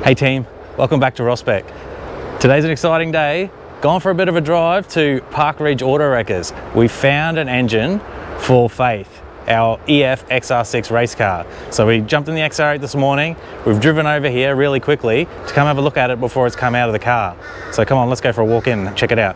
Hey team, welcome back to Rospec. Today's an exciting day. Gone for a bit of a drive to Park Ridge Auto Wreckers. We found an engine for Faith, our EF XR6 race car. So we jumped in the XR8 this morning. We've driven over here really quickly to come have a look at it before it's come out of the car. So come on, let's go for a walk in and check it out.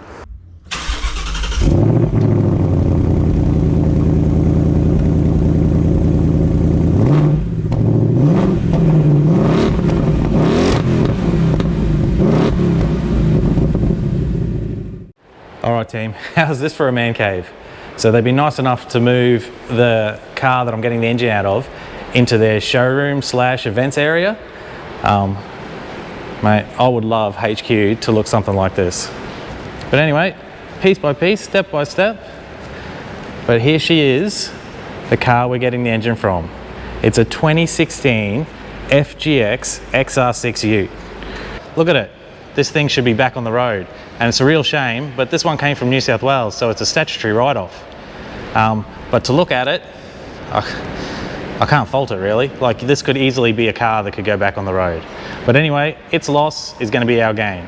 All right team, how's this for a man cave? So they've been nice enough to move the car that I'm getting the engine out of into their showroom slash events area. Mate, I would love HQ to look something like this. But anyway, piece by piece, step by step. But here she is, the car we're getting the engine from. It's a 2016 FG-X XR6 Ute. Look at it. This thing should be back on the road. And it's a real shame, but this one came from New South Wales, so it's a statutory write-off. But to look at it, I can't fault it really. Like, this could easily be a car that could go back on the road. But anyway, its loss is going to be our gain.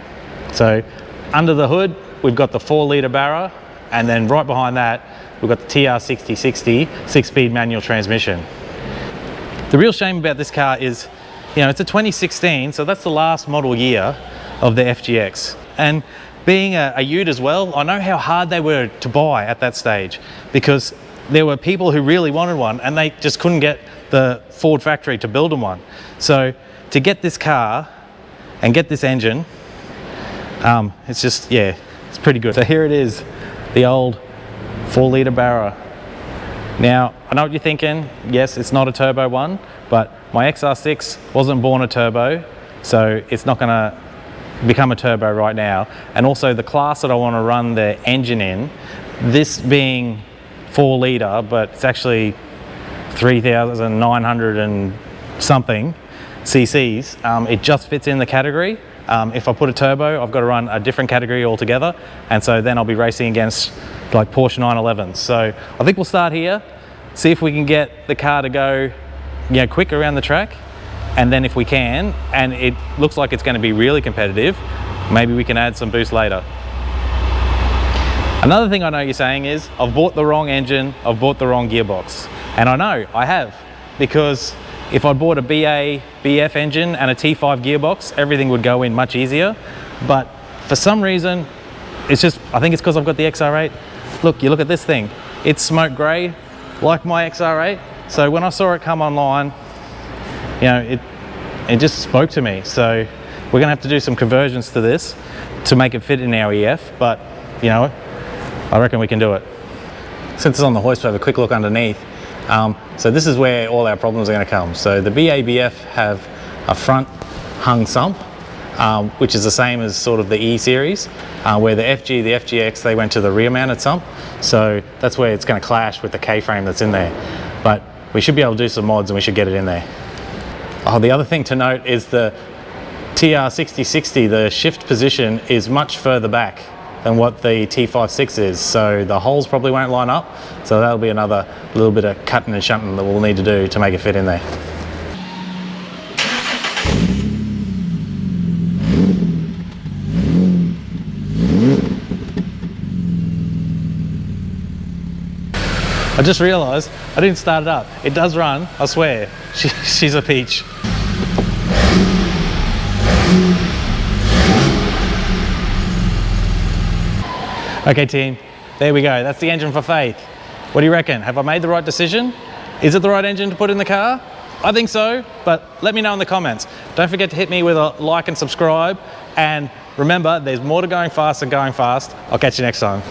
So under the hood, we've got the 4-litre Barra, and then right behind that, we've got the TR6060 6-speed manual transmission. The real shame about this car is, you know, it's a 2016, so that's the last model year of the FG-X. And being a Ute as well, I know how hard they were to buy at that stage, because there were people who really wanted one and they just couldn't get the Ford factory to build them one. So to get this car and get this engine, it's just, yeah, it's pretty good. So here it is, the old 4-litre Barra. Now, I know what you're thinking. Yes, it's not a turbo one, but my XR6 wasn't born a turbo, so it's not gonna become a turbo right now. And also the class that I want to run the engine in, this being 4-litre, but it's actually 3,900 and something cc's, it just fits in the category. If I put a turbo, I've got to run a different category altogether, and so then I'll be racing against like Porsche 911s. So I think we'll start here, see if we can get the car to go, you know, quick around the track. And then if we can, and it looks like it's going to be really competitive, maybe we can add some boost later. Another thing I know you're saying is, I've bought the wrong engine, I've bought the wrong gearbox. And I know, I have, because if I bought a BA, BF engine and a T5 gearbox, everything would go in much easier. But for some reason, it's just, I think it's because I've got the XR8. Look, you look at this thing, it's smoke grey, like my XR8. So when I saw it come online, you know, it just spoke to me. So we're gonna have to do some conversions to this to make it fit in our EF, but you know, I reckon we can do it. Since it's on the hoist, we have a quick look underneath. So this is where all our problems are gonna come. So the BABF have a front hung sump, which is the same as sort of the E series, where the FG-X, they went to the rear mounted sump. So that's where it's gonna clash with the K-frame that's in there. But we should be able to do some mods and we should get it in there. Oh, the other thing to note is the TR6060, the shift position is much further back than what the T56 is, so the holes probably won't line up, so that'll be another little bit of cutting and shunting that we'll need to do to make it fit in there. I just realised I didn't start it up. It does run, I swear. She's a peach. Okay team, there we go. That's the engine for Faith. What do you reckon? Have I made the right decision? Is it the right engine to put in the car? I think so, but let me know in the comments. Don't forget to hit me with a like and subscribe. And remember, there's more to going fast than going fast. I'll catch you next time.